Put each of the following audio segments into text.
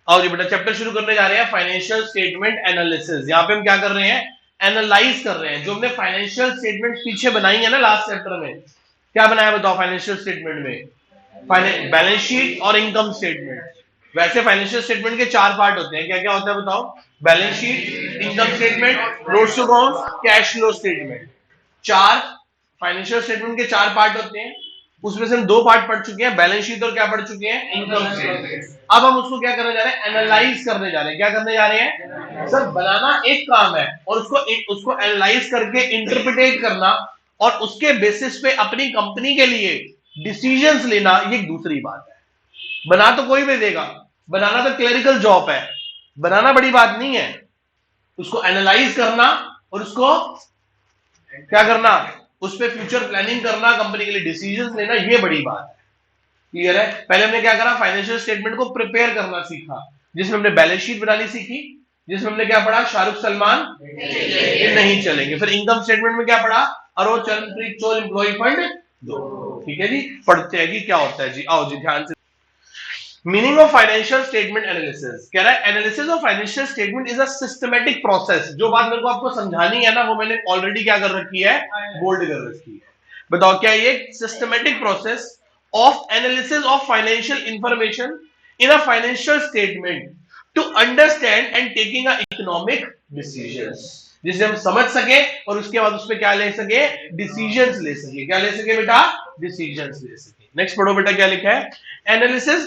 आओ जी बेटा, चैप्टर शुरू करने जा रहे हैं फाइनेंशियल स्टेटमेंट एनालिसिस। यहाँ पे हम क्या कर रहे हैं, एनालाइज कर रहे हैं जो हमने फाइनेंशियल स्टेटमेंट पीछे बनाई है ना लास्ट चैप्टर में। क्या बनाया बताओ फाइनेंशियल स्टेटमेंट में? बैलेंस शीट और इनकम स्टेटमेंट। वैसे फाइनेंशियल स्टेटमेंट के चार पार्ट होते हैं, क्या क्या होता है बताओ? Balance sheet, income statement, notes to accounts, cash flow statement. चार फाइनेंशियल स्टेटमेंट के चार पार्ट होते हैं, उसमें से हम दो पार्ट पढ़ चुके हैं, बैलेंस शीट और क्या पढ़ चुके हैं? Income statement. अब हम उसको क्या करने जा रहे हैं? एनालाइज करने जा रहे हैं। क्या करने जा रहे हैं सर? बनाना एक काम है और उसको एनालाइज करके इंटरप्रिटेट करना और उसके बेसिस पे अपनी कंपनी के लिए डिसीजंस लेना, ये दूसरी बात है। बना तो कोई भी देगा, बनाना तो क्लरिकल जॉब है, बनाना बड़ी बात नहीं है। उसको एनालाइज करना और उसको क्या करना, उस पर फ्यूचर प्लानिंग करना, कंपनी के लिए डिसीजंस लेना, ये बड़ी बात है। क्लियर है? पहले हमने क्या करा, फाइनेंशियल स्टेटमेंट को प्रिपेयर करना सीखा, जिसमें हमने बैलेंस शीट बनानी सीखी, जिसमें हमने क्या पढ़ा? शाहरुख सलमान नहीं चलेंगे। फिर इनकम स्टेटमेंट में क्या पढ़ा? अरो चरणप्रीत चोल एम्प्लॉय फंड दो। ठीक है जी, पढ़ते हैं जी क्या होता है जी। आओ जी ध्यान से। Meaning of financial statement analysis कह रहा है, analysis of financial statement is a systematic process. जो बात मेरे को आपको समझानी है ना, वो मैंने ऑलरेडी क्या कर रखी है? बोल्ड कर रखी है। बताओ क्या ये systematic process of analysis of financial information in a financial statement to understand and taking a economic decisions, जिसे हम समझ सके और उसके बाद उसमें क्या ले सके? डिसीजंस ले सके। क्या ले सके बेटा? डिसीजंस ले सके। नेक्स्ट पढ़ो बेटा, क्या लिखा है? Analysis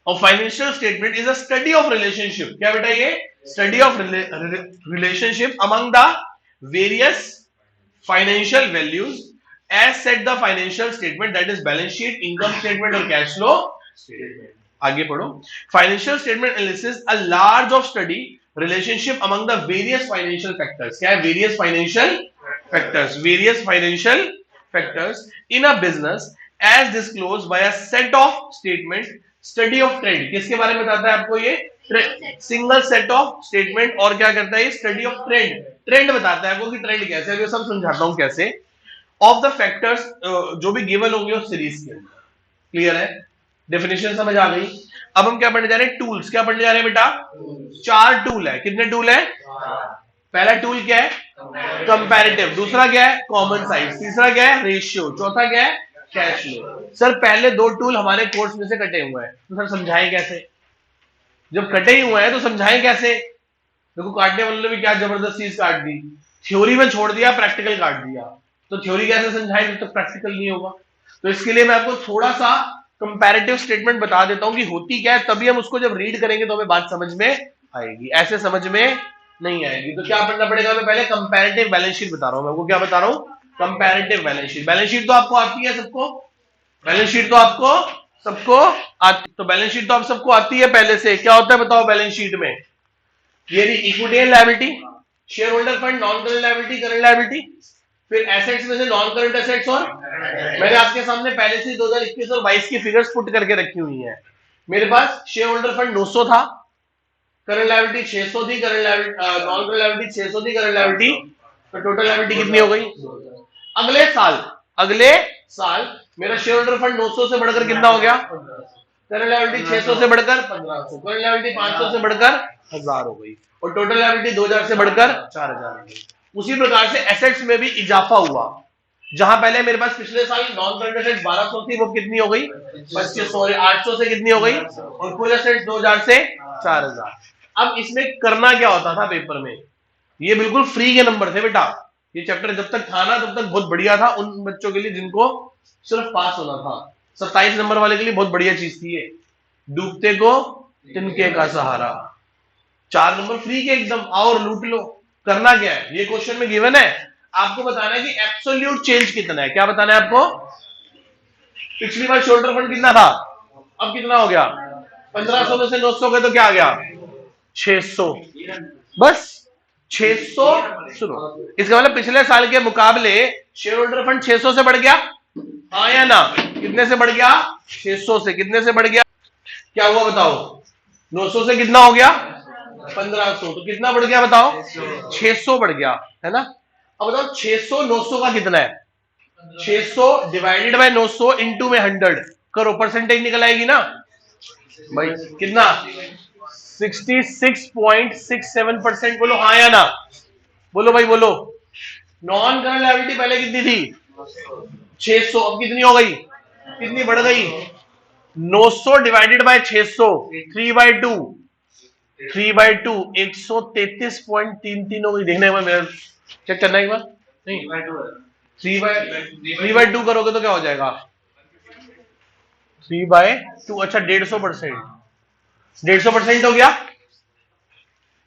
of financial statement is a study of relationship. क्या बेटा? ये study of relationship among the various financial values as set the financial statement, that is balance sheet, income statement और cash flow statement. आगे पढ़ो। Financial statement analysis a large of study relationship among the various financial factors. क्या है? various financial factors, various financial factors in a business as disclosed by a set of statement, study of trend. किसके बारे में बताता है आपको ये? Single set of statement. और क्या करता है? Study of trend. ट्रेंड बताता है आपको कि ट्रेंड कैसे है, सब समझाता हूं कैसे। ऑफ द फैक्टर्स जो भी गिवन होंगे उस सीरीज के अंदर। क्लियर है? डेफिनेशन समझ आ गई। अब हम क्या पढ़ने जा रहे हैं? टूल्स। क्या पढ़ने जा रहे हैं बेटा? चार टूल है। कितने टूल है? पहला टूल क्या है? कंपैरेटिव। दूसरा क्या है? Common size. तीसरा क्या है? रेशियो। चौथा क्या है? Cash flow. सर पहले दो टूल हमारे कोर्स में से कटे हुए हैं, तो सर समझाएं कैसे? जब कटे ही हुए हैं तो समझाएं कैसे? देखो काटने वाले ने भी क्या जबरदस्त चीज काट दी, थ्योरी में छोड़ दिया, प्रैक्टिकल काट दिया। तो थ्योरी कैसे समझाएं जब तक प्रैक्टिकल नहीं होगा? तो इसके लिए मैं आपको थोड़ा सा कंपैरेटिव स्टेटमेंट बता देता हूं कि होती क्या है, तभी हम उसको जब रीड करेंगे तो हमें बात समझ में आएगी, ऐसे समझ में नहीं आएगी। तो क्या पढ़ना पड़ेगा? मैं पहले कंपैरेटिव बैलेंस शीट बता रहा हूं। मैं आपको क्या बता रहा हूं? Comparative balance sheet. Balance sheet तो आपको आती है सबको, बैलेंस शीट तो आपको सबको आती, तो बैलेंस शीट तो आप सबको आती है पहले से। क्या होता है बताओ बैलेंस शीट में? ये equity and liability, share holder fund, non current liability, current liability, फिर एसेट्स में से नॉन करंट एसेट्स। और मैंने आपके सामने पहले से 2021 और 22 की फिगर्स पुट करके रखी हुई हैं। मेरे पास शेयर होल्डर फंड 900 था, करंट लायबिलिटी 600 थी, current liability non current liability 600 थी, करंट लायबिलिटी, तो टोटल लायबिलिटी कितनी हो गई? अगले साल मेरा शेयर होल्डर फंड 900 से बढ़कर कितना हो गया? करंट लायबिलिटी 600 से बढ़कर 1500, करंट लायबिलिटी 500 से बढ़कर 1000 हो गई, और टोटल लायबिलिटी 2000 से बढ़कर 4000 हो गई। उसी प्रकार से एसेट्स में भी इजाफा हुआ। जहां पहले मेरे पास पिछले साल नॉन करंट एसेट्स 1200 थी, वो कितनी हो गई? 2500। 800 से कितनी हो गई? और कुल एसेट्स 2000 से 4000। अब इसमें करना क्या होता था पेपर में? ये बिल्कुल फ्री के नंबर थे बेटा। ये चैप्टर जब तक था ना तब तक बहुत बढ़िया था उन बच्चों के लिए जिनको सिर्फ पास होना था। 27 नंबर वाले के लिए बहुत बढ़िया चीज थी ये, डूबते को तिनके का सहारा। 4 नंबर फ्री के एकदम, आओ और लूट लो। करना क्या है? ये क्वेश्चन में गिवन है, आपको बताना है कि एब्सोल्यूट चेंज कितना है। क्या बताना है आपको? पिछली बार शोल्डर फंड कितना था, अब कितना हो गया? 1500 में से 900 गए तो क्या आ गया? 600। बस 600। सुनो, इसका मतलब पिछले साल के मुकाबले शेयर होल्डर फंड 600 से बढ़ गया, हाँ या ना? कितने से बढ़ गया? 600 से। कितने से बढ़ गया? क्या हुआ बताओ? 900 से कितना हो गया? 1500। तो कितना बढ़ गया बताओ? 600 बढ़ गया, है ना? अब बताओ 600 900 का कितना है? 600 डिवाइडेड बाय 900 इंटू में 100 करो, परसेंटेज निकल आएगी ना? भाई कितना 66.67%। बोलो हाँ या ना, बोलो भाई बोलो। नॉन करंट लायबिलिटी पहले कितनी थी 600, अब कितनी हो गई, कितनी बढ़ गई 900 डिवाइडेड बाय 600, 3/2, 3/2 133.33 हो गई। देखने में मेरा चेक करना एक बार, नहीं 3/2 करोगे तो क्या हो जाएगा 3/2, अच्छा 150%, 150% हो गया।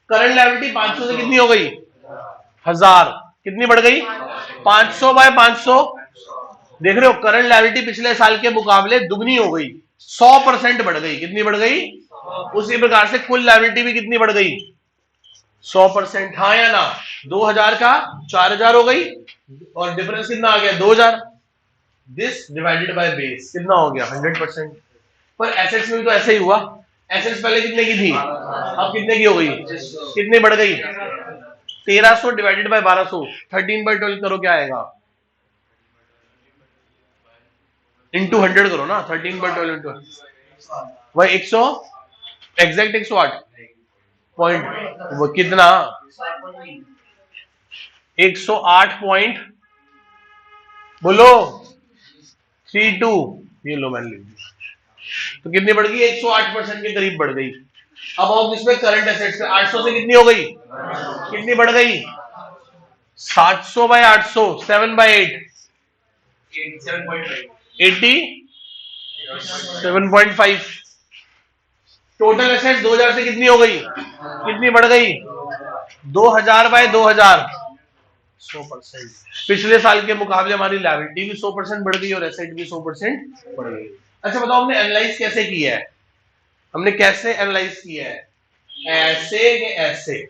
करंट लायबिलिटी 500 से कितनी हो गई 1000, कितनी बढ़ गई 500/500। देख रहे हो करंट लायबिलिटी पिछले साल के मुकाबले दुगनी हो गई, 100% बढ़ गई। कितनी बढ़ गई, उसी प्रकार से कुल लायबिलिटी भी कितनी बढ़ गई 100%। हाँ या ना, 2000 का 4000 हो गई और डिफरेंस कितना आ गया 2000। दिस डिवाइडेड बाय बेस कितना हो गया 100%। पर एसेट्स में भी तो ऐसे ही हुआ, एसेट्स पहले कितने की थी, अब कितने की हो गई, कितनी बढ़ गई 1300 डिवाइडेड बाय 1200, 13/12 करो क्या आएगा, इंटू 100 करो ना, 13/12 इंटू वही 100, एग्जैक्ट 108 पॉइंट, वो कितना 108 पॉइंट, बोलो 32, ये लो मैंने लिख दिया। तो कितनी बढ़ गई 108% के करीब बढ़ गई। अब आओ इसमें करंट एसेट्स पे 800 से कितनी हो गई, कितनी बढ़ गई 700/800, 7/8 87.5। टोटल एसेट्स 2000 से कितनी हो गई, कितनी बढ़ गई 2000/2000, 100%। पिछले साल के मुकाबले हमारी लायबिलिटी भी 100% बढ़ गई और एसेट भी 100% बढ़ गई। अच्छा बताओ हमने एनालाइज कैसे किया है, हमने कैसे एनालाइज किया है, ऐसे के ऐसे,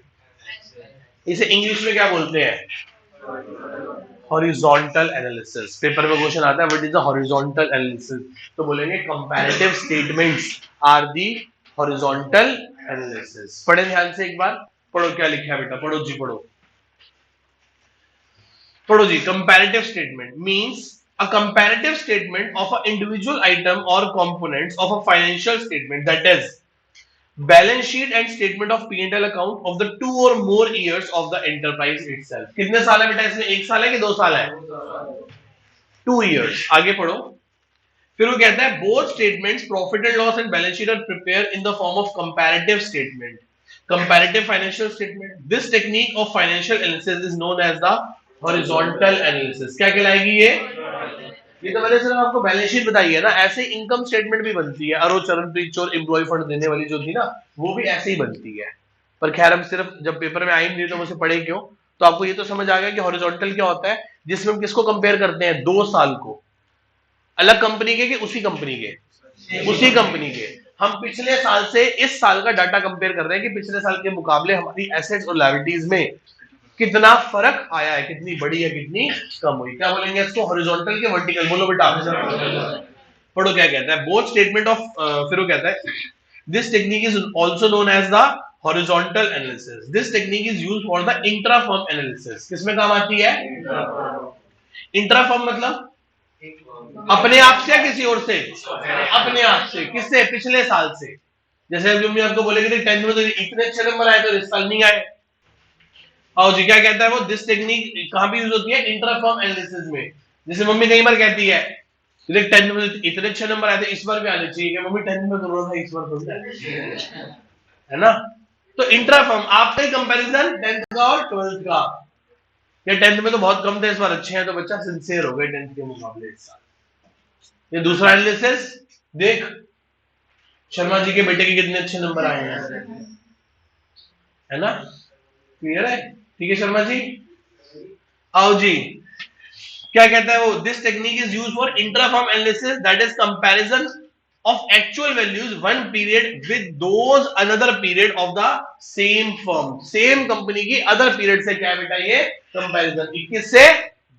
इसे इंग्लिश में क्या बोलते हैं हॉरिजॉन्टल एनालिसिस। पेपर में क्वेश्चन आता है what is the horizontal analysis, तो बोलेंगे comparative statements are the horizontal analysis. पढ़े ध्यान से एक बार, पढ़ो क्या लिखा है बेटा, पढ़ो जी पढ़ो, पढ़ो जी। Comparative statement means a comparative statement of an individual item or components of a financial statement, that is balance sheet and statement of P&L account of the 2 or more years of the enterprise itself। कितने साल है बेटा इसमें, 1 साल है कि 2 साल है, 2 years। आगे पढ़ो, फिर वो कहता है both statements profit and loss and balance sheet are prepared in the form of comparative statement, comparative financial statement। This technique of financial analysis is known as the horizontal analysis। क्या कहलाएगी ये तो मैंने सिर्फ आपको बैलेंस शीट बताई है ना, ऐसे इनकम स्टेटमेंट भी बनती है। अरो चरणप्रीत चोर एम्प्लॉय फंड देने वाली जो थी ना, वो भी ऐसे ही बनती है। पर खैर हम सिर्फ जब पेपर में आई नहीं तो मुझे पढ़े क्यों, तो आपको ये तो समझ आ गया कि हॉरिजॉन्टल क्या होता है, जिसमें हम किसको कंपेयर करते हैं 2 साल को, अलग कंपनी के कि उसी कंपनी के, उसी कंपनी के। हम पिछले साल से इस साल का डाटा कंपेयर कर रहे हैं कि पिछले साल के मुकाबले हमारी एसेट्स और लायबिलिटीज में कितना फर्क आया है, कितनी बड़ी है कितनी कम हुई। क्या बोलेंगे इसको, हॉरिजॉन्टल के वर्टिकल। बोलो बेटा, पढ़ो क्या कहता है, बोथ स्टेटमेंट ऑफ, फिर वो कहता है this technique is also known as the horizontal analysis. This technique is used for the intra firm analysis. किसमें काम आती है, इंट्रा फर्म मतलब अपने आप से या किसी और से, अपने आप से, किससे, पिछले साल से। जैसे अभी मम्मी आपको बोलेगी 10th में तो इतने अच्छे नंबर आए तो इस साल नहीं आए। और जी क्या कहता है वो, दिस टेक्निक कहां पे यूज होती है, इंट्रा फर्म एनालिसिस में। जैसे मम्मी कई बार कहती है 10th में इतने अच्छे नंबर आए थे इस बार भी आने चाहिए, मम्मी 10th में तो था इस बार तो है ना। तो इंट्रा फर्म आपका ही कंपैरिजन 10th का और 12th का, या 10th में तो बहुत कम थे इस बार अच्छे हैं तो बच्चा सिंसियर हो गए 10th के मुकाबले इस साल। ये दूसरा एनालिसिस, देख शर्मा जी के बेटे के कितने अच्छे नंबर आए हैं, है ना, क्लियर है, ठीक है शर्मा जी। आओ जी, क्या कहता है वो, this technique is used for intra firm analysis, that is comparison of actual values one period with those another period of the same firm, same company की other period से। क्या बेटा ये कंपैरिजन 21 से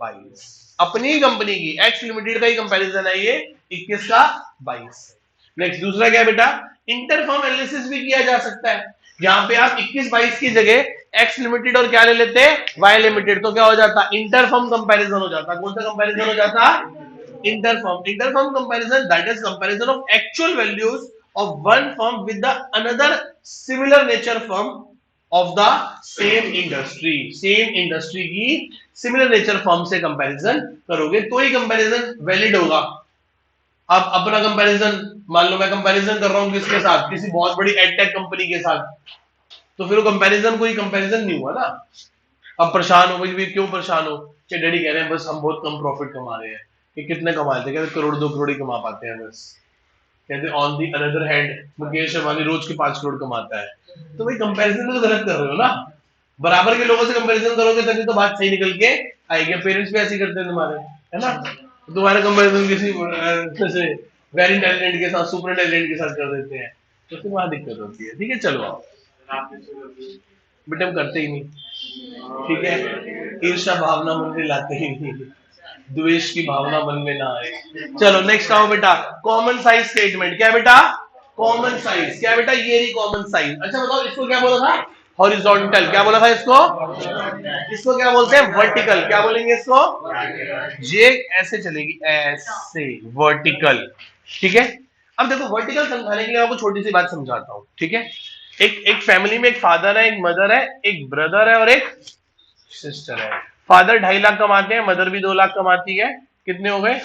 22, अपनी कंपनी की एक्स लिमिटेड का ही comparison है ये 21 का 22। नेक्स्ट दूसरा क्या बेटा, इंटर फर्म एनालिसिस भी किया जा सकता है, जहां पे आप 21-22 की जगह एक्स लिमिटेड और क्या ले लेते वाई लिमिटेड, तो क्या हो जाता, इंटर फर्म कंपैरिजन हो जाता। कौन सा कंपैरिजन हो जाता, inter firm. Inter firm comparison that is comparison of actual values of one firm with the another similar nature firm of the same industry की सिमिलर नेचर फर्म से comparison करोगे तो ही कंपैरिजन वैलिड होगा। अब अपना comparison, मान लो मैं comparison कर रहा हूं किसके साथ, किसी बहुत बड़ी एडटेक कंपनी के साथ, तो फिर वो कंपैरिजन कोई कंपैरिजन नहीं हुआ ना। अब परेशान हो भाई, क्यों परेशान हो कि डैडी कह रहे हैं बस हम बहुत कम प्रॉफिट कमा रहे हैं। कि कितने कमाते हैं, कहते करोड़ 2 करोड़ ही कमा पाते हैं बस। कहते on the other hand Mukesh Ambani रोज के 5 करोड़ कमाता है। तो भाई कंपैरिजन तो गलत कर रहे हो ना। बराबर के लोगों से कंपैरिजन करोगे तभी तो बात सही निकल के आएगी। पेरेंट्स भी ऐसे करते हैं तुम्हारे, है ना। तुम्हारा कंपैरिजन किसी जैसे वेरी टैलेंटेड के साथ, सुपर टैलेंटेड के साथ कर देते हैं, तो फिर वहां दिक्कत होती है। ठीक है, चलो आओ। बेटे हम करते ही नहीं, ठीक है। ईर्ष्या भावना मन में लाते ही नहीं, द्वेष की भावना मन में ना आए। चलो नेक्स्ट आओ बेटा, कॉमन साइज स्टेटमेंट। क्या बेटा, कॉमन साइज। क्या बेटा, ये रही कॉमन साइज। अच्छा बताओ इसको क्या बोला था, हॉरिजॉन्टल। क्या बोला था इसको, इसको क्या बोलते हैं, वर्टिकल। क्या बोलेंगे इसको, ये ऐसे चलेगी, ऐसे वर्टिकल। ठीक है। अब देखो वर्टिकल समझाने के लिए आपको छोटी सी बात समझाता हूं, ठीक है। एक फैमिली में एक फादर है, एक मदर है, एक ब्रदर है और एक सिस्टर है। फादर 2.5 लाख कमाते हैं, मदर भी 2 लाख कमाती है। कितने हो गए,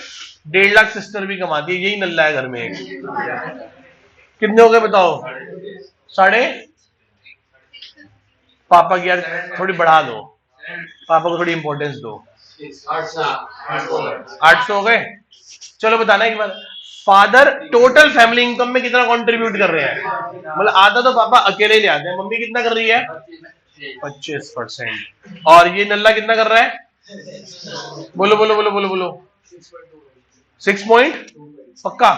1.5 लाख। सिस्टर भी कमाती है, यही नल्ला है घर में एक। कितने हो गए बताओ, 6.5। पापा की यार थोड़ी बढ़ा दो, पापा को थोड़ी इंपॉर्टेंस दो। 800 हो गए। चलो बताना एक बार, फादर टोटल फैमिली इनकम में कितना कंट्रीब्यूट कर रहे हैं। मतलब आधा तो पापा अकेले ही ले आते हैं, मम्मी कितना कर रही है, 25%। और ये नल्ला कितना कर रहा है, बोलो बोलो बोलो बोलो बोलो, 6 पॉइंट पक्का,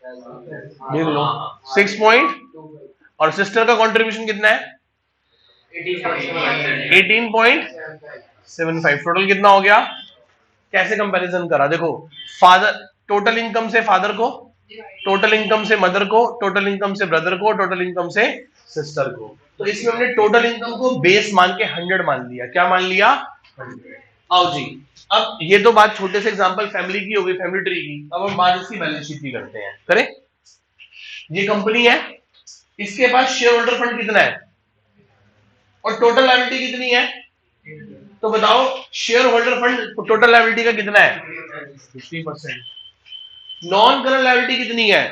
देख लो 6 पॉइंट। और सिस्टर का कंट्रीब्यूशन कितना है, 18.75। टोटल कितना हो गया, कैसे कंपैरिजन करा, देखो फादर टोटल इनकम से फादर को, टोटल इनकम से मदर को, टोटल इनकम से ब्रदर को, टोटल इनकम से सिस्टर को। तो इसमें हमने टोटल इनकम को बेस मान के 100 मान लिया। क्या मान लिया, 100। आओ जी, अब ये तो बात छोटे से एग्जांपल फैमिली की हो गई, फैमिली ट्री की। अब हम बात इसकी बैलेंस शीट की करते हैं, करें। ये कंपनी है, इसके पास शेयर होल्डर फंड कितना है और टोटल लायबिलिटी कितनी है, तो बताओ share holder fund total liability का कितना है, 50%। नॉन करंट लायबिलिटी कितनी है,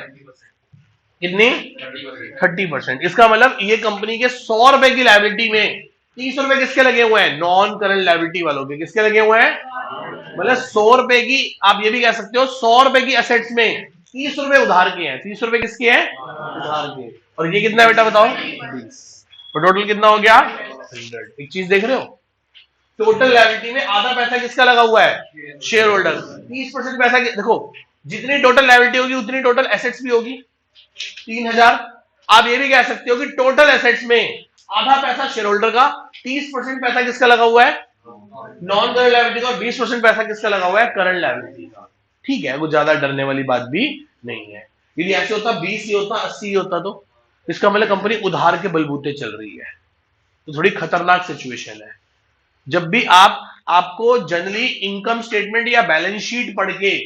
कितनी, 30%। इसका मतलब ये कंपनी के 100 रुपए की लायबिलिटी में 30 रुपए किसके लगे हुए हैं, नॉन करंट लायबिलिटी वालों के। किसके लगे हुए हैं, मतलब 100 रुपए की, आप ये भी कह सकते हो 100 रुपए की एसेट्स में 30 रुपए उधार के हैं। 30 रुपए किसके हैं, उधार के। और ये कितना है बेटा बताओ, 20। तो टोटल कितना हो गया, 100। एक चीज देख रहे हो, टोटल लायबिलिटी में आधा पैसा किसका लगा हुआ है, शेयर होल्डर। 30% पैसा देखो, जितनी टोटल लायबिलिटी होगी उतनी टोटल एसेट्स भी होगी, 3000। आप ये भी कह सकते हो कि टोटल एसेट्स में आधा पैसा शेयर होल्डर का, 30% पैसा किसका लगा हुआ है, नॉन करंट लायबिलिटी का, 20% पैसा किसका लगा हुआ है, करंट लायबिलिटी का। ठीक है, कुछ ज्यादा डरने वाली बात भी नहीं है। यदि ऐसे होता 20 ही होता, 80 ही होता, तो इसका मतलब कंपनी उधार के बलबूते चल रही है, तो थोड़ी खतरनाक सिचुएशन है। जब भी आपको जनरली इनकम स्टेटमेंट या बैलेंस शीट पढ़ के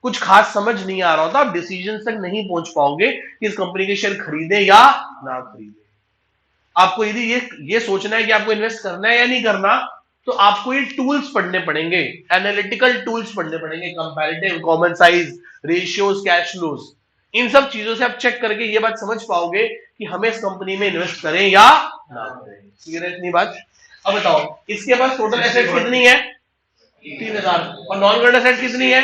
कुछ खास समझ नहीं आ रहा होता, आप डिसीजन तक नहीं पहुंच पाओगे कि इस कंपनी के शेयर खरीदे या ना खरीदे। आपको यदि ये सोचना है कि आपको इन्वेस्ट करना है या नहीं करना, तो आपको ये टूल्स पढ़ने पड़ेंगे, एनालिटिकल टूल्स पढ़ने पड़ेंगे, comparative, common size, ratios, cash flows. इन सब चीजों से आप चेक करके ये बात समझ पाओगे कि हमें इस कंपनी में इन्वेस्ट करें या ना करें। क्लियर है इतनी बात। अब बताओ इसके पास टोटल एसेट्स कितनी है, 3000। और नॉन करंट एसेट कितनी है,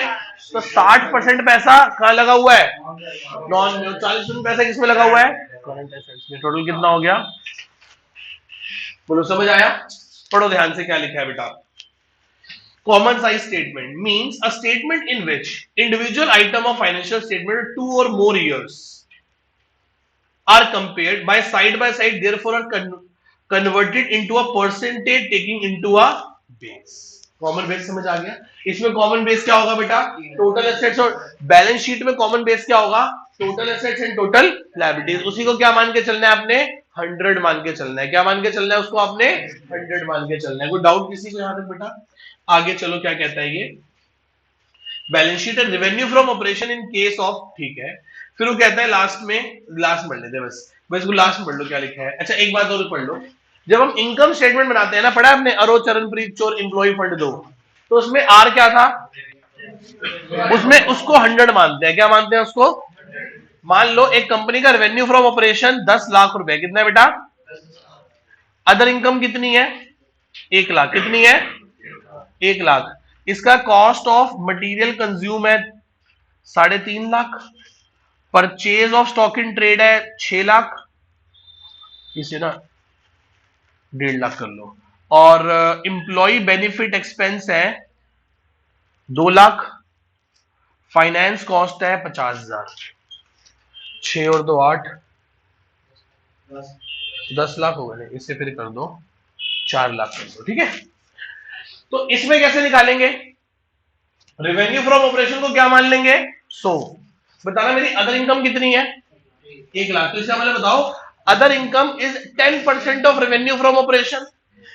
तो 60% पैसा कहां लगा हुआ है, नॉन। 40% पैसा किसमें लगा हुआ है, करंट एसेट्स में। टोटल कितना हो गया, बोलो समझ आया। पढ़ो ध्यान से क्या लिखा है बेटा। Common size statement means a statement in which individual item of financial statement 2 or more years are compared by side, therefore are converted into a percentage taking into a base। Common base समझ आ गया। इसमें common base क्या होगा बेटा, total assets. और balance sheet में common base क्या होगा, total assets and total liabilities. उसी को क्या मान के चलना है आपने, 100 मान के चलना है। क्या मान के चलना है उसको आपने, 100 मान के चलना है। कोई डाउट किसी को यहां तक बेटा। आगे चलो क्या कहता है ये, balance sheet and revenue from operation in case of, ठीक है, फिर वो कहता है लास्ट पढ़ लेते हैं बस इसको लास्ट में पढ़ लो क्या लिखा है। अच्छा एक बात और पढ़ लो, जब हम इनकम स्टेटमेंट बनाते हैं ना, पढ़ा आपने अरो चरणप्रीत चोर एम्प्लॉय फंड दो, तो उसमें आर क्या था, उसमें उसको 100 मानते हैं। क्या मानते हैं उसको? मान लो एक कंपनी का रेवेन्यू फ्रॉम ऑपरेशन 10 लाख रुपए, कितना है बेटा? अदर इनकम कितनी है? 1 लाख। कितनी है? 1 लाख। इसका कॉस्ट ऑफ मटेरियल कंज्यूम है 3.5 lakh. Purchase of stock in trade है 6 लाख, इसे ना 1.5 लाख कर लो। और एम्प्लॉय बेनिफिट एक्सपेंस है 2 लाख। फाइनेंस कॉस्ट है 50,000। 6 और 2 8, 10 लाख हो गए। इससे फिर कर दो 4 लाख कर दो, ठीक है। तो इसमें कैसे निकालेंगे? रेवेन्यू फ्रॉम ऑपरेशन को क्या मान लेंगे? 100। बताना मेरी अदर इनकम कितनी है? 1 लाख। तो इसका मतलब बताओ, other income is 10% of revenue from operation.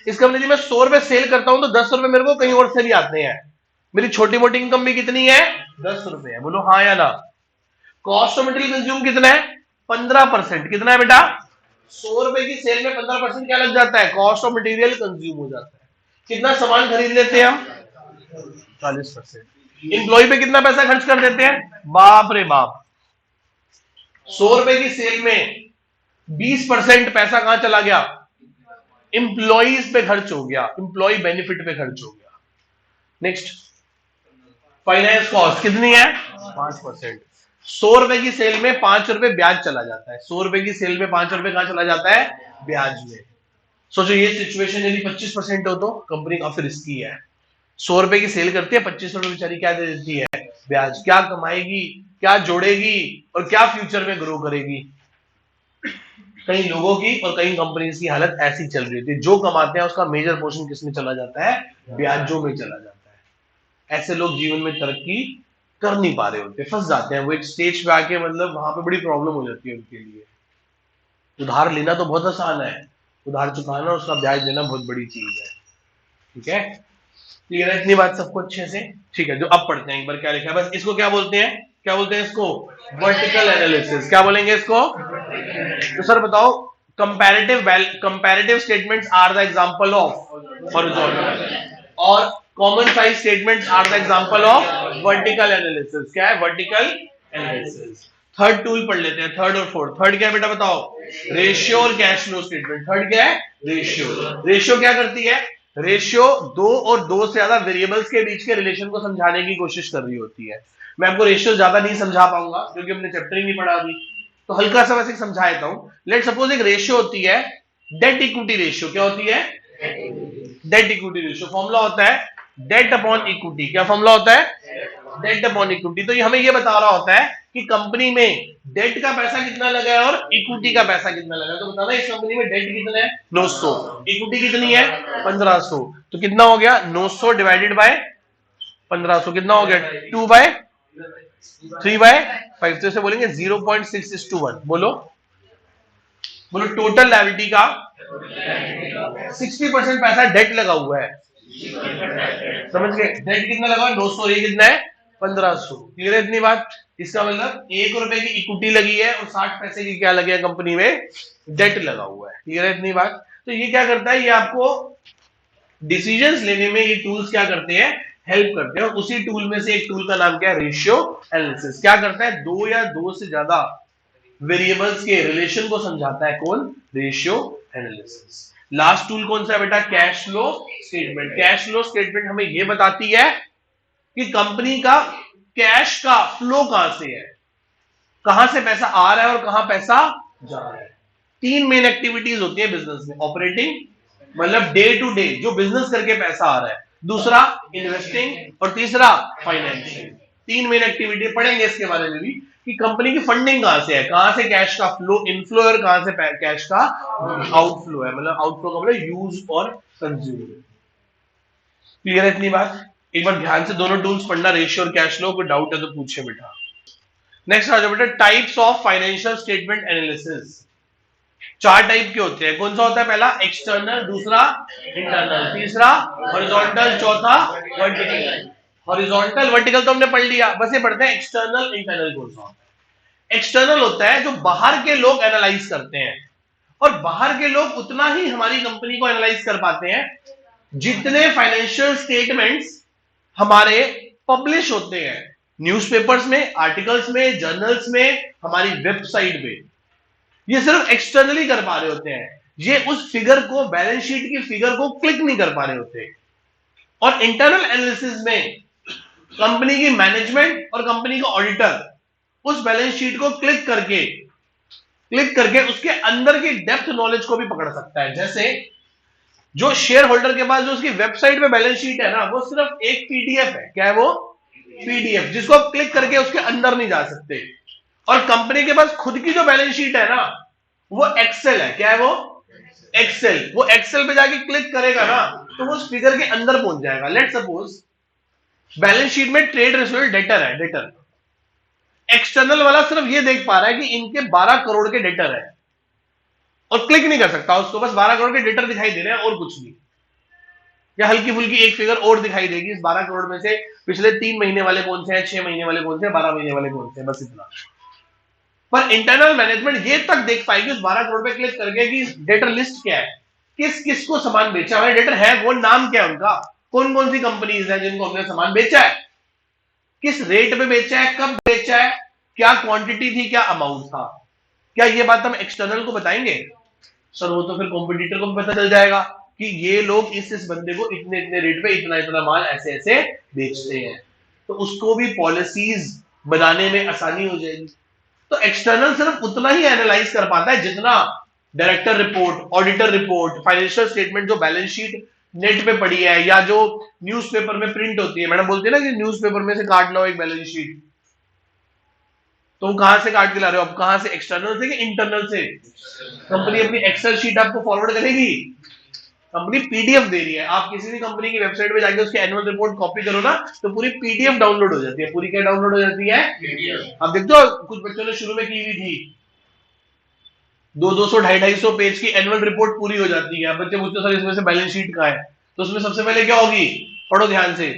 इसका मतलब मैं 100 रुपए सेल करता हूं तो 10 रुपए मेरे को कहीं और से भी आते हैं। मेरी छोटी मोटी इनकम भी कितनी है? 10 रुपए है। बोलो हाँ या ना। कॉस्ट ऑफ मटेरियल कंज्यूम कितना है? 15%। कितना है बेटा? 100 रुपए की सेल में 15% क्या लग जाता है? कॉस्ट ऑफ मटेरियल कंज्यूम हो जाता है। कितना सामान खरीद लेते हैं हम? 40%। एम्प्लॉय पे कितना पैसा खर्च कर देते हैं? बाप रे बाप। 100 रुपए की सेल में 20% पैसा कहां चला गया? एम्प्लॉइज पे खर्च हो गया, एम्प्लॉय बेनिफिट पे खर्च हो गया। नेक्स्ट, फाइनेंस कॉस्ट कितनी है? 5%। 100 रुपए की सेल में 5 रुपए ब्याज चला जाता है। 100 रुपए की सेल में 5 रुपए कहां चला जाता है? ब्याज में। सोचो ये सिचुएशन यदि 25% हो तो कंपनी काफी रिस्की है। 100 रुपए की सेल करती है, 25 रुपए बेचारी क्या दे देती है? ब्याज। क्या कमाएगी, क्या जोड़ेगी और क्या फ्यूचर में ग्रो करेगी? कई लोगों की और कई कंपनीज की हालत ऐसी चल रही थी। जो कमाते हैं उसका मेजर पोर्शन किसमें चला जाता है? ब्याजों में चला जाता है। ऐसे लोग जीवन में तरक्की कर नहीं पा रहे होते, फंस जाते हैं। वो एक स्टेज पे आके मतलब वहां पे बड़ी प्रॉब्लम हो जाती है उनके लिए। उधार लेना तो बहुत आसान है, उधार चुकाना उसका ब्याज देना बहुत बड़ी चीज है। ठीक है, क्लियर है इतनी बात सबको अच्छे से? ठीक है, जो अब पढ़ते हैं एक बार क्या लिखा है, बस इसको क्या बोलते हैं? क्या बोलते हैं इसको? Vertical analysis. क्या बोलेंगे इसको? तो सर बताओ, comparative statements are the example of horizontal और common size statements are the example of vertical analysis. क्या है? Vertical analysis. थर्ड टूल पढ़ लेते हैं, थर्ड और फोर्थ। थर्ड क्या है बेटा बताओ? रेशियो और कैश फ्लो स्टेटमेंट। थर्ड क्या है? रेशियो। रेशियो क्या करती है? रेशियो दो और दो से ज्यादा वेरिएबल्स के बीच के रिलेशन को समझाने की कोशिश कर रही होती है। मैं आपको रेशियो ज्यादा नहीं समझा पाऊंगा क्योंकि हमने चैप्टर ही नहीं पढ़ा अभी, तो हल्का सा वैसे समझा देता हूं। लेट सपोज एक रेशियो होती है डेट इक्विटी रेशियो। क्या होती है? Debt equity ratio. फॉर्मूला होता है डेट अपॉन इक्विटी। क्या फॉर्मूला होता है? Debt upon equity. तो ये हमें ये बता रहा होता है कि कंपनी में डेट का पैसा कितना लगा है और इक्विटी का पैसा कितना लगा है। तो बताना इस कंपनी में डेट कितना है? 900। इक्विटी कितनी है? 1500। तो कितना हो गया? 900 डिवाइडेड बाय 1500 कितना हो गया? 2/3/5। तो इसे बोलेंगे 0.6:1। बोलो बोलो टोटल लायबिलिटी का 60% पैसा डेट लगा हुआ है। समझ गए? डेट कितना लगा है? 900। ये कितना है? 1500। क्लियर है इतनी बात? इसका मतलब 1 रुपए की इक्विटी लगी है और 60 पैसे की क्या लगे कंपनी में? डेट लगा हुआ है। क्लियर है इतनी बात? तो ये क्या करता है? ये आपको डिसीजंस लेने में ये टूल्स क्या करते हैं? हेल्प करते हैं। और उसी टूल में से एक टूल का नाम क्या है? Ratio analysis. क्या करता है? दो या दो से ज्यादा वेरिएबल्स के रिलेशन को समझाता है। कौन? Ratio analysis. लास्ट टूल कौन सा है बेटा? Cash flow statement. Cash flow statement हमें यह बताती है कि कंपनी का कैश का फ्लो कहां से है, कहां से पैसा आ रहा है और कहां पैसा जा रहा है। 3 मेन एक्टिविटीज होती है बिजनेस में। ऑपरेटिंग मतलब डे टू डे जो बिजनेस करके पैसा आ रहा है, दूसरा इन्वेस्टिंग और तीसरा फाइनेंशियल। 3 मेन एक्टिविटी पढ़ेंगे इसके बारे में भी कि कंपनी की फंडिंग कहां से है, कहां से कैश का फ्लो इनफ्लो और कहां से कैश का आउटफ्लो है। मतलब आउटफ्लो का मतलब यूज और कंज्यूम। क्लियर है इतनी बात? एक बार ध्यान से दोनों टूल्स पढ़ना, रेशियो और कैश फ्लो। कोई डाउट है तो पूछे बेटा। नेक्स्ट आ जाओ बेटा, types of financial statement analysis. 4 type के होते हैं। कौन सा होता है? पहला एक्सटर्नल, दूसरा इंटरनल, तीसरा हॉरिजॉन्टल, चौथा वर्टिकल। हॉरिजॉन्टल वर्टिकल तो हमने पढ़ लिया, बस ये पढ़ते हैं एक्सटर्नल इंटरनल कौन सा होता है। एक्सटर्नल होता है जो बाहर के लोग एनालाइज करते हैं, और बाहर के लोग उतना ही हमारी कंपनी को एनालाइज कर पाते हैं जितने फाइनेंशियल स्टेटमेंट्स हमारे पब्लिश होते हैं न्यूज़पेपर्स में, आर्टिकल्स में, जर्नल्स में, हमारी वेबसाइट में। ये सिर्फ एक्सटर्नली कर पा रहे होते हैं, ये उस फिगर को, बैलेंस शीट की फिगर को क्लिक नहीं कर पा रहे होते। और इंटरनल एनालिसिस में कंपनी की मैनेजमेंट और कंपनी का ऑडिटर उस बैलेंस शीट को क्लिक करके उसके अंदर की डेप्थ नॉलेज को भी पकड़ सकता है। जैसे जो शेयर होल्डर के पास जो उसकी वेबसाइट पे बैलेंस शीट है ना, वो सिर्फ एक पीडीएफ है। क्या है वो? पीडीएफ, जिसको आप क्लिक करके उसके अंदर नहीं जा सकते। और कंपनी के पास खुद की जो बैलेंस शीट है ना, वो एक्सेल है। क्या है वो? एक्सेल। वो एक्सेल पे जाके क्लिक करेगा ना, तो वो उस फिगर के अंदर पहुंच जाएगा। लेट सपोज बैलेंस शीट में ट्रेड रिसीवेबल डेटर है, डेटर। एक्सटर्नल वाला सिर्फ ये देख पा रहा है कि इनके 12 करोड़ के डेटर है, और क्लिक नहीं कर सकता। उसको बस 12 करोड़ के डेटर दिखाई दे रहे हैं और कुछ नहीं। या हल्की फुल्की एक फिगर और दिखाई देगी इस 12 करोड़ में से, पिछले 3 महीने वाले कौन से हैं, 6 महीने वाले कौन से हैं, 12 महीने वाले कौन से हैं, बस इतना। पर इंटरनल मैनेजमेंट ये तक देख पाएगी उस 12 करोड़ पे क्लिक करके कि डेटर लिस्ट क्या है, किस किस को सामान बेचा, हमारे डेटर है कौन, नाम क्या है उनका, कौन कौन सी कंपनीज है जिनको हमने सामान बेचा है, किस रेट पे बेचा है, कब बेचा है, क्या क्वांटिटी थी, क्या अमाउंट था। क्या ये बात हम एक्सटर्नल को बताएंगे? सर वो तो फिर कॉम्पिटिटर को भी पता चल जाएगा कि ये लोग इस बंदे को इतने इतने रेट पे इतना इतना माल ऐसे ऐसे बेचते हैं, तो उसको भी पॉलिसीज बनाने में आसानी हो जाएगी। तो एक्सटर्नल सिर्फ उतना ही एनालाइज कर पाता है जितना director report, auditor report, financial statement जो बैलेंस शीट नेट पे पड़ी है या जो न्यूज़पेपर में प्रिंट होती है। मैडम बोलती है ना कि न्यूज़पेपर में से काट लो एक बैलेंस शीट, तो कहां से काट के ला रहे हो आप? कहां से? एक्सटर्नल से कि इंटरनल से? कंपनी अपनी एक्सेल शीट आपको फॉरवर्ड करेगी, कंपनी पीडीएफ दे रही है। आप किसी भी कंपनी की वेबसाइट पे जाके उसकी एनुअल रिपोर्ट कॉपी करो ना, तो पूरी पीडीएफ डाउनलोड हो जाती है। पूरी क्या डाउनलोड हो जाती है? आप देखते हो कुछ बच्चों ने शुरू में की हुई थी, 200 250 पेज की एनुअल रिपोर्ट पूरी हो जाती है। बच्चे पूछते सर इसमें से बैलेंस शीट कहां है? तो उसमें सबसे पहले क्या होगी, पढ़ो ध्यान से,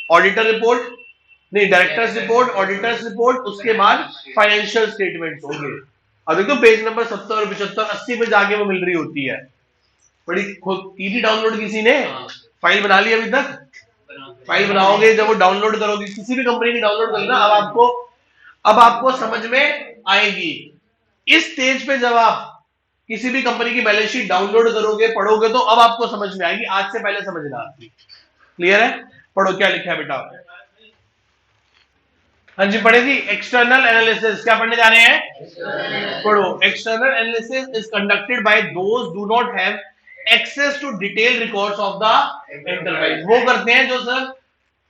ऑडिटर रिपोर्ट, नहीं डायरेक्टर्स रिपोर्ट, ऑडिटर्स रिपोर्ट, उसके बाद फाइनेंशियल स्टेटमेंट्स होंगे। अब देखो पेज नंबर 70, 75, 80 पे जाके वो मिल रही होती है। बड़ी की थी डाउनलोड किसी ने? फाइल बना ली अभी तक? फाइल बनाओगे, जब वो डाउनलोड करोगे, किसी भी कंपनी की डाउनलोड करना, अब आपको समझ में आएगी। इस स्टेज पे जब आप किसी भी कंपनी की बैलेंस शीट डाउनलोड करोगे, पढ़ोगे, तो अब आपको समझ में आएगी, आज से पहले समझ ना आती। क्लियर है? पढ़ो क्या लिखा है बेटा। हाँ जी पढ़े थी। एक्सटर्नल एनालिसिस क्या पढ़ने जा रहे हैं? पढ़ो। External analysis is conducted by those do not have access to detail records of the enterprise. वो करते हैं जो सर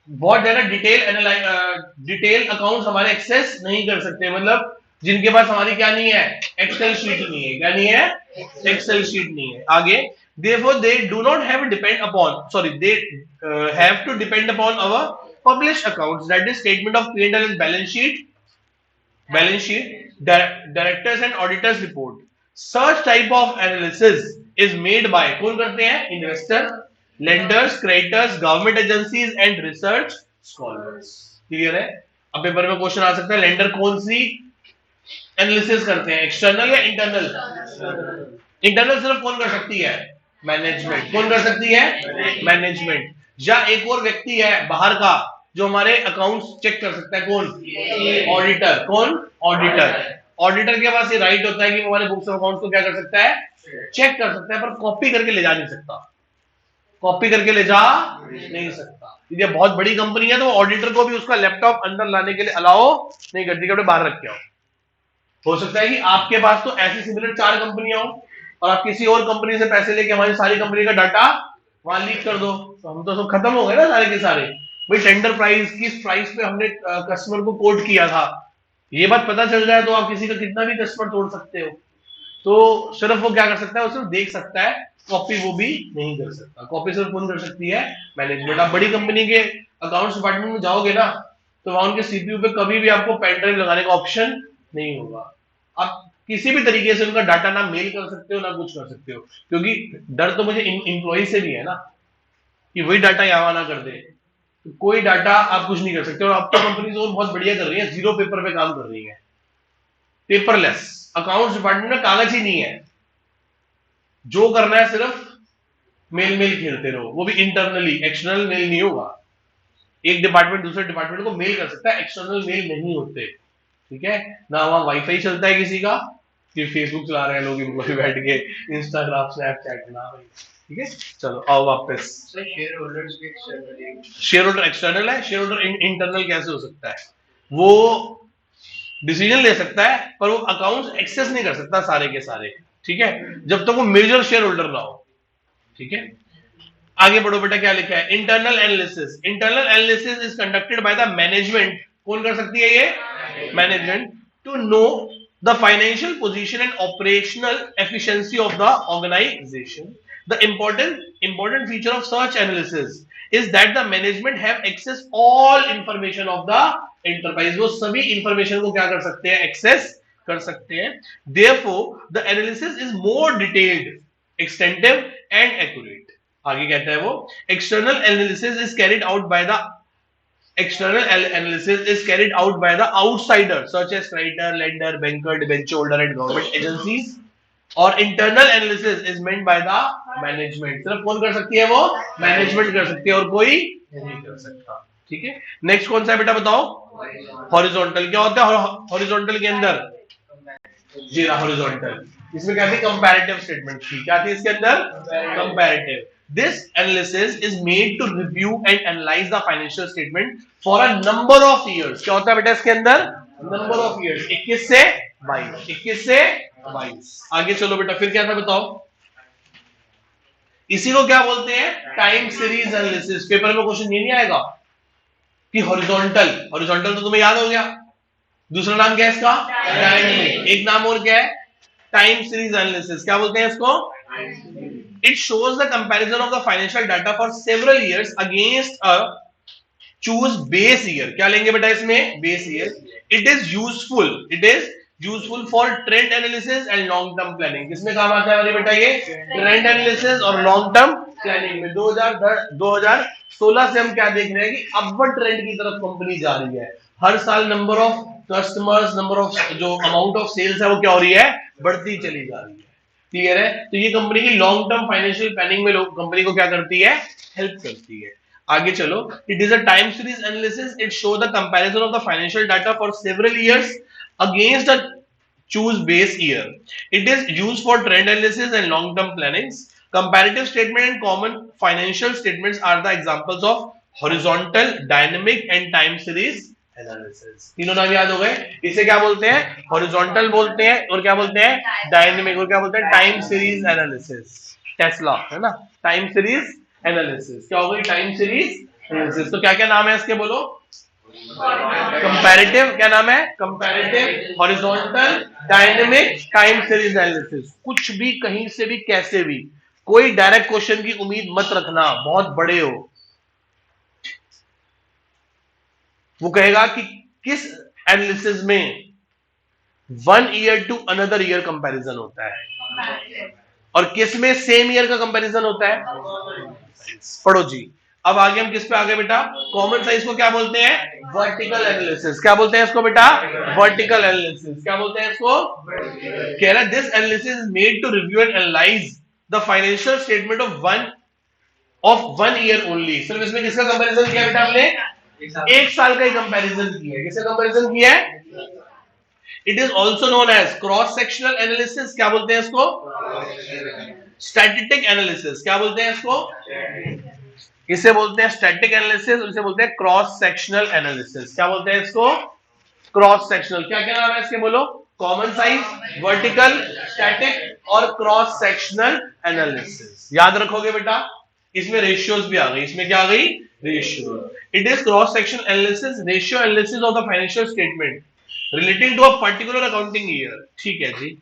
बहुत ज्यादा डिटेल अकाउंट्स हमारे एक्सेस नहीं कर सकते, मतलब जिनके पास हमारी क्या नहीं है, एक्सेल शीट नहीं है। क्या नहीं है? एक्सेल शीट नहीं है। आगे, therefore they do not have they have to depend upon our published accounts, that is statement of P&L and balance sheet, directors and auditors report. Such type of analysis is made by कौन करते हैं? Investor, lenders, creditors, government agencies and research scholars. Clear है? अब paper में question आ सकता है, lender कौन C analysis करते हैं, एक्सटर्नल या इंटरनल? इंटरनल सिर्फ कौन कर सकती है? मैनेजमेंट। कौन कर सकती है? मैनेजमेंट। या एक और व्यक्ति है बाहर का जो हमारे अकाउंट्स चेक कर सकता है, कौन? ऑडिटर। कौन? ऑडिटर। ऑडिटर के पास ये राइट होता है कि वो हमारे बुक्स ऑफ अकाउंट्स को क्या कर सकता है? चेक कर सकता है, पर कॉपी करके ले जा नहीं सकता। कॉपी करके ले जा नहीं सकता। ये बहुत बड़ी कंपनी है तो ऑडिटर को भी उसका लैपटॉप अंदर लाने के लिए अलाउ नहीं करती, कि बाहर रख के आओ। हो सकता है कि आपके पास तो ऐसी सिमिलर 4 कंपनियां हो और आप किसी और कंपनी से पैसे लेके हमारी सारी कंपनी का डाटा वहां लीक कर दो, तो हम तो सब खत्म हो गए ना सारे के सारे। भाई टेंडर प्राइस, किस प्राइस पे हमने कस्टमर को कोट किया था, ये बात पता चल जाए तो आप किसी का कितना भी कस्टमर तोड़ सकते हो। तो सिर्फ वो क्या कर सकता है? वो सिर्फ देख सकता है, कॉपी वो भी नहीं कर सकता। कॉपी सिर्फ कौन कर सकती है? मैनेजमेंट। आप बड़ी कंपनी के अकाउंट्स डिपार्टमेंट में जाओगे ना, तो वहां उनके सीपीयू पे कभी भी आपको पेन ड्राइव लगाने का ऑप्शन नहीं होगा। आप किसी भी तरीके से उनका डाटा ना मेल कर सकते हो ना कुछ कर सकते हो, क्योंकि डर तो मुझे इंप्लॉय से भी है ना कि वही डाटा यहाँ ना कर दे। तो कोई डाटा आप कुछ नहीं कर सकते। और अब तो कंपनीज और बहुत बढ़िया कर रही है, जीरो पेपर पे काम कर रही है। पेपरलेस, अकाउंट्स डिपार्टमेंट में कागज ही नहीं है, जो करना है सिर्फ मेल मेल खेलते रहो, वो भी इंटरनली, एक्सटर्नल मेल नहीं होगा। एक डिपार्टमेंट दूसरे डिपार्टमेंट को मेल कर सकता है, एक्सटर्नल मेल नहीं होते, ठीक है ना। वहां वाईफाई चलता है किसी का कि फेसबुक चला रहे हैं लोग इनको बैठ के, इंस्टाग्राम स्नैपचैट ना भाई, ठीक है। चलो आओ वापस। शेयर होल्डर एक्सटर्नल है, शेयर होल्डर इंटरनल कैसे हो सकता है? वो डिसीजन ले सकता है पर वो अकाउंट्स एक्सेस नहीं कर सकता सारे के सारे, ठीक है, जब तक वो मेजर शेयर होल्डर ना हो, ठीक है। आगे बढ़ो बेटा, क्या लिखा है? Internal analysis. Internal analysis is conducted by the management. कौन कर सकती है ये? Management. To know the financial position and operational efficiency of the organisation. The important feature of such analysis is that the management have access all information of the enterprise। वो सभी information को क्या कर सकते हैं? एक्सेस कर सकते हैं। therefore the analysis is more detailed, extensive and accurate। आगे कहता है वो, external analysis is carried out by the outsiders such as creditor, lender, banker, debenture holder and government agencies। और internal analysis is meant by the management. सिर्फ कौन कर सकती है? वो मैनेजमेंट कर सकती है और कोई नहीं कर सकता, ठीक है। नेक्स्ट कौन सा है बेटा बताओ? हॉरिजॉन्टल। क्या होता है हॉरिजॉन्टल के अंदर? जी हॉरिजॉन्टल, इसमें क्या थी? कंपैरेटिव स्टेटमेंट थी। क्या थी इसके अंदर? Comparative. This analysis is made to review and analyse the financial statement for a number of years. क्या होता है बेटा इसके अंदर? नंबर ऑफ इयर्स, 21 से 22, 21 से 22। आगे चलो बेटा, फिर क्या था बताओ? इसी को क्या बोलते हैं? Time series analysis. पेपर में क्वेश्चन ये नहीं आएगा कि हॉरिजॉन्टल, हॉरिजॉन्टल तो तुम्हें याद हो गया, दूसरा नाम क्या है इसका? डायनेमिक। एक नाम और क्या है? Time series analysis. क्या बोलते हैं इसको? It shows the comparison of the financial data for several years against a choose base year. क्या लेंगे बेटा इसमें? Base year. It is useful for trend analysis and long term planning. किसमें काम आता है बेटा ये? ट्रेंड एनालिसिस और लॉन्ग टर्म प्लानिंग में। 2016 से हम क्या देख रहे हैं कि अपवर्ड ट्रेंड की तरफ कंपनी जा रही है। हर साल number of customers, number of जो अमाउंट ऑफ सेल्स है वो क्या हो रही है? बढ़ती चली जा रही है, क्लियर है। तो ये कंपनी की लॉन्ग टर्म फाइनेंशियल प्लानिंग में कंपनी को क्या करती है? हेल्प करती है। आगे चलो, it is a time series analysis. It show the comparison of the financial data for several years against a choose base year। It is used for trend analysis and long term planning। Comparative statement and common financial statements are the examples of horizontal, dynamic and time series analysis। तीनों नाम याद हो गए? इसे क्या बोलते हैं? Horizontal बोलते हैं, और क्या बोलते हैं? डायनेमिक, और क्या बोलते हैं? Time series analysis. टेस्ला है ना, टाइम सीरीज एनालिसिस। क्या हो गई? Time series analysis. तो क्या क्या नाम है इसके बोलो? कंपैरेटिव, क्या नाम है? Comparative, horizontal, dynamic, time series analysis. कुछ भी कहीं से भी कैसे भी कोई डायरेक्ट क्वेश्चन की उम्मीद मत रखना, बहुत बड़े हो। वो कहेगा कि किस एनालिसिस में 1 year to another year comparison होता है और किस में सेम ईयर का कंपैरिजन होता है। पढ़ो जी। अब आगे हम किस पे आ गए बेटा? कॉमन साइज को क्या बोलते हैं? Vertical analysis. क्या बोलते हैं इसको बेटा? Vertical analysis. क्या बोलते हैं इसको? कह रहा है this analysis is made to review and analyse the financial statement of one year only. सिर्फ इसमें किसका कंपैरिजन किया बेटा हमने? एक साल का ही कंपैरिजन किया है। किसका कंपैरिजन किया है? It is also known as cross sectional analysis. क्या बोलते हैं इसको? Statistic analysis. क्या बोलते हैं इसको? इसे बोलते हैं स्टैटिक एनालिसिस, इसे बोलते हैं क्रॉस सेक्शनल एनालिसिस। क्या बोलते हैं इसको? Cross sectional. क्या क्या नाम है इसके बोलो? कॉमन साइज, वर्टिकल, स्टैटिक और क्रॉस सेक्शनल एनालिसिस। याद रखोगे बेटा? इसमें रेशियोज भी आ गई। इसमें क्या आ गई? Ratio. It is cross sectional analysis, ratio analysis of the financial statement relating to a particular accounting year. ठीक है जी,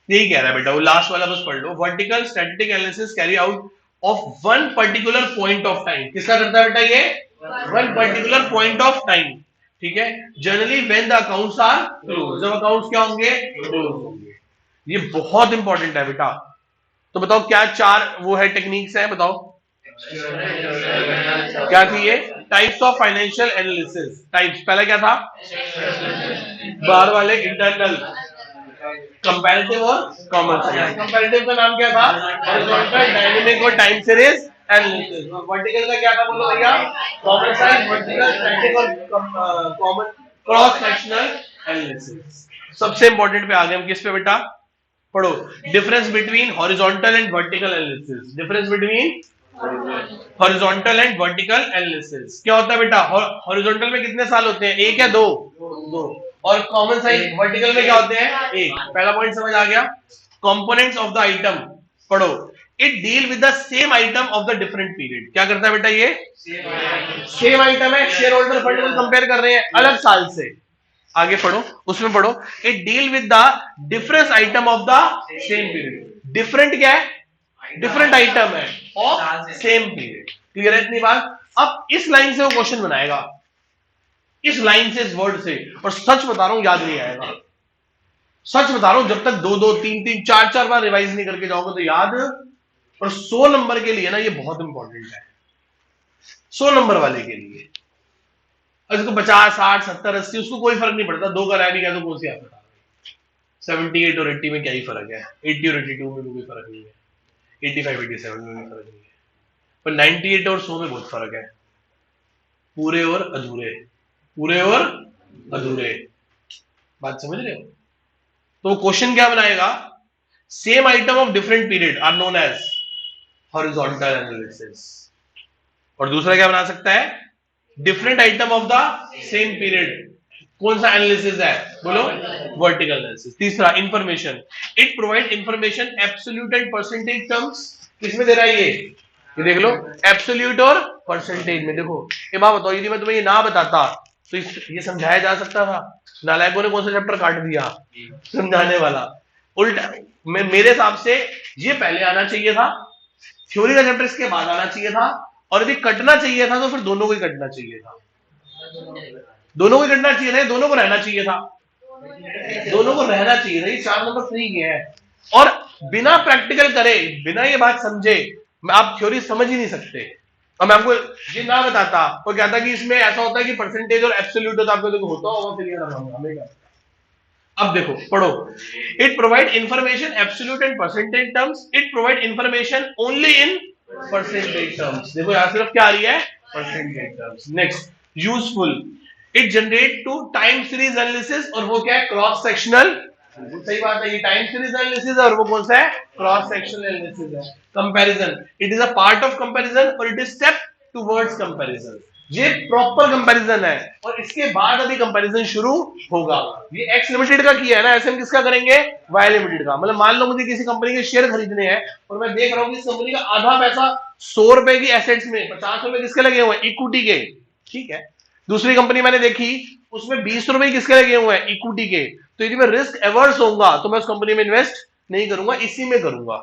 यही कह रहा है बेटा, वो लास्ट वाला बस पढ़ लो। Vertical static analysis carry out of one particular point of time. किसका करता है बेटा ये? One particular point of time, ठीक है। Generally when the accounts are close, जब अकाउंट्स क्या होंगे? क्लोज होंगे। ये बहुत इंपॉर्टेंट है बेटा। तो बताओ क्या चार वो है टेक्निक्स है, बताओ क्या थी ये? Types of financial analysis. Types पहला क्या था? बाहर वाले इंटरनल, कंपैरेटिव और कॉमन साइज। कंपैरेटिव का नाम क्या था? हॉरिजॉन्टल, डायनेमिक और टाइम सीरीज एनालिसिस। वर्टिकल का क्या था बोलो भैया? कॉमन साइज, वर्टिकल, स्टैटिक और कॉमन क्रॉस सेक्शनल एनालिसिस। सबसे इंपॉर्टेंट पे आ गए हम, किस पे बेटा? पढ़ो, difference between horizontal and vertical analysis. Difference between horizontal and vertical analysis क्या होता है बेटा? हॉरिजॉन्टल में कितने साल होते हैं? एक या दो? दो। और कॉमन साइज वर्टिकल में क्या होते हैं? एक। पहला पॉइंट समझ आ गया। कंपोनेंट्स ऑफ द आइटम पढ़ो, it deal with the same item of the different period. क्या करता है बेटा? ये सेम आइटम है, शेयर होल्डर फंड को कंपेयर कर रहे हैं अलग साल से। आगे पढ़ो, उसमें पढ़ो, it deal with the difference item of the same period. Different क्या है? डिफरेंट आइटम है ऑफ सेम पीरियड। क्लियर है इतनी बात? अब इस लाइन से वो क्वेश्चन बनाएगा, इस लाइन से, इस वर्ड से। और सच बता रहा हूं, याद नहीं आएगा। सच बता रहा हूं, जब तक दो दो तीन तीन चार चार बार रिवाइज नहीं करके जाओगे तो याद। और 100 नंबर के लिए ना ये बहुत इंपॉर्टेंट है, 100 नंबर वाले के लिए। और इसको 50, 60, 70, 80 उसको कोई फर्क नहीं पड़ता, दो का रह भी गया तो कौन सी आप बता रहे? 78 और 80 में क्या ही फर्क है? 80 और 82 में भी कोई फर्क नहीं है, 85, 87 में भी फर्क नहीं है, पर 98 और 100 में बहुत फर्क है। पूरे और अधूरे, पूरे और अधूरे। बात समझ रहे हो? तो क्वेश्चन क्या बनाएगा? Same item of different period are known as horizontal analysis. और दूसरा क्या बना सकता है? Different item of the same period. कौन सा एनालिसिस है बोलो? Vertical analysis. तीसरा information, it provide information absolute and percentage terms. किसमें दे रहा है ये देख लो, एब्सोल्यूट और परसेंटेज में। देखो ये बात बताओ, यदि मैं तुम्हें ये ना बताता तो ये समझाया जा सकता था? नालायकों ने कौन सा चैप्टर काट दिया समझाने वाला? उल्टा मेरे हिसाब से ये पहले आना चाहिए था, थ्योरी का चैप्टर इसके बाद आना चाहिए था। और यदि कटना चाहिए था तो फिर दोनों को ही कटना चाहिए था, दोनों को कटना चाहिए था, दोनों को रहना चाहिए था, दोनों को रहना चाहिए था। ये 4 नंबर फ्री गए हैं। और बिना प्रैक्टिकल करे, बिना ये बात समझे आप थ्योरी समझ ही नहीं सकते। और मैं आपको ये ना बताता तो कहता कि इसमें ऐसा होता है कि परसेंटेज और एब्सोल्यूट होता, आपको देखो होता होगा, फिर ये ना। अब देखो पढ़ो, it provide information absolute and percentage terms, it provide information only in percentage terms. देखो यहां सिर्फ क्या आ रही है? Percentage terms. Next, useful, it generate to time series analysis. और वो क्या है? Cross sectional. सही बात है, ये टाइम सीरीज एनालिसिस है और वो कौन सा है? क्रॉस सेक्शनल एनालिसिस है। Comparison, it is a part of comparison और it is step towards comparison. ये प्रॉपर कंपैरिजन है और इसके बाद अभी कंपैरिजन शुरू होगा। ये एक्स लिमिटेड का किया है ना, ऐसे हम किसका करेंगे? वाई लिमिटेड का। मतलब मान लो मुझे किसी कंपनी के शेयर खरीदने हैं और मैं देख रहा हूं कि इस कंपनी का आधा पैसा 100 रुपए की एसेट्स में, 50 रुपए किसके लगे हुए हैं? इक्विटी के। ठीक है, दूसरी कंपनी मैंने देखी, उसमें 20 रुपए किसके लगे हुए हैं? इक्विटी के। तो यदि मैं रिस्क एवर्स होऊंगा तो मैं उस कंपनी में इन्वेस्ट नहीं करूंगा, इसी में करूंगा।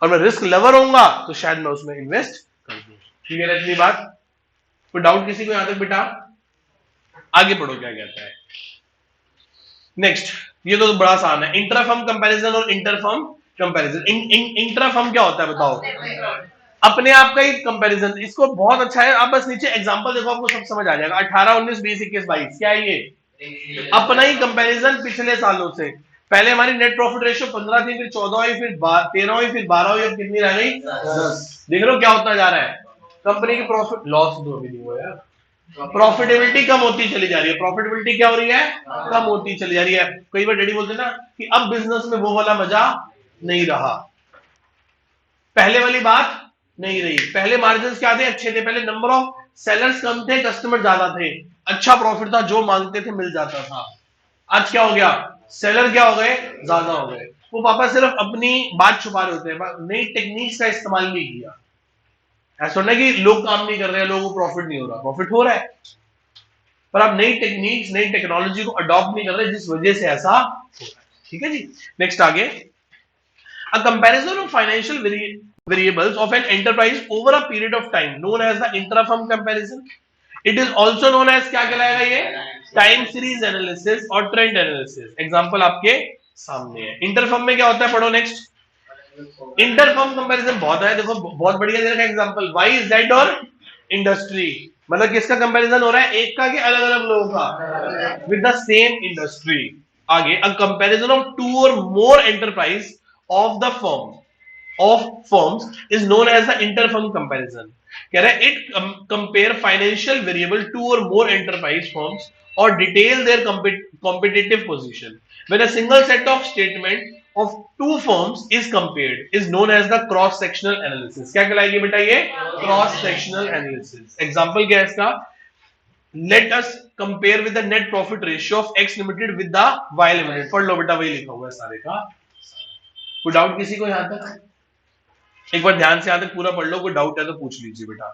और मैं रिस्क लवर होऊंगा तो शायद मैं उसमें इन्वेस्ट कर दूं। ठीक है, इतनी बात। कोई डाउट किसी को यहां तक बेटा? आगे पढ़ो क्या कहता है। नेक्स्ट, ये तो बड़ा आसान है, इंट्राफर्म कंपैरिजन और इंटरफर्म कंपैरिजन। इंट्राफर्म क्या होता है बताओ? अपने आप का ही कंपैरिजन। इसको बहुत अच्छा है, आप बस नीचे एग्जांपल देखो, आपको सब समझ आ जाएगा। 18, 19, 20, 21, 22 क्या है ये? अपना ही कंपैरिजन पिछले सालों से। पहले हमारी नेट प्रॉफिट रेशियो 15 थी, फिर 14 हुई, फिर 13 हुई, फिर 12 हुई, अब कितनी रह गई? 10। देख लो क्या होता जा रहा है। कंपनी की प्रॉफिट लॉस तो अभी नहीं हुआ यार, प्रॉफिटेबिलिटी कम होती चली जा रही है। प्रॉफिटेबिलिटी क्या हो रही है? कम होती चली जा रही है। कई बार डैडी बोलते ना कि अब बिजनेस में वो वाला मजा नहीं रहा, पहले वाली बात नहीं रही। पहले मार्जिन क्या थे? अच्छे थे। पहले नंबर ऑफ सेलर्स कम थे, कस्टमर ज्यादा थे, अच्छा प्रॉफिट था, जो मांगते थे मिल जाता था। आज क्या हो गया? सेलर क्या हो गए? ज्यादा हो गए। वो पापा सिर्फ अपनी बात छुपा रहे होते हैं, नई टेक्निक्स का इस्तेमाल नहीं किया। ऐसा नहीं कि लोग काम नहीं कर रहे हैं, लोगों को प्रॉफिट नहीं हो रहा, प्रॉफिट हो रहा है, पर आप नई टेक्निक्स, नई टेक्नोलॉजी को अडॉप्ट नहीं कर रहे, जिस वजह से ऐसा हो रहा है। ठीक है जी, नेक्स्ट आगे। A comparison of financial variables of an enterprise over a period of time known as the intra-firm comparison. It is also known as क्या कहलाएगा ये? टाइम सीरीज एनालिसिस और ट्रेंड एनालिसिस। एग्जांपल आपके सामने है। इंटरफर्म में क्या होता है? पढ़ो नेक्स्ट। इंटरफर्म कंपैरिजन बहुत है, देखो बहुत बढ़िया दे रखा है एग्जांपल, वाई जेड और इंडस्ट्री। मतलब किसका कंपैरिजन हो रहा है? एक का कि अलग अलग लोगों का? With the same industry. आगे, a comparison of two or more enterprise of the firm of firms is known as the interfirm comparison. कह रहा है it compare financial variable two or more enterprise firms or detail their competitive position. When a single set of statement of two firms is compared is known as the cross sectional analysis. क्या कहलाएगी बेटा ये? Cross sectional analysis. Example क्या है इसका? Let us compare with the net profit ratio of X limited with the Y limited. पढ़ लो बेटा, वही लिखा हुआ है सारे का. कोई डाउट किसी को यहां तक? एक बार ध्यान से यहां तक पूरा पढ़ लो, कोई डाउट है तो पूछ लीजिए बेटा.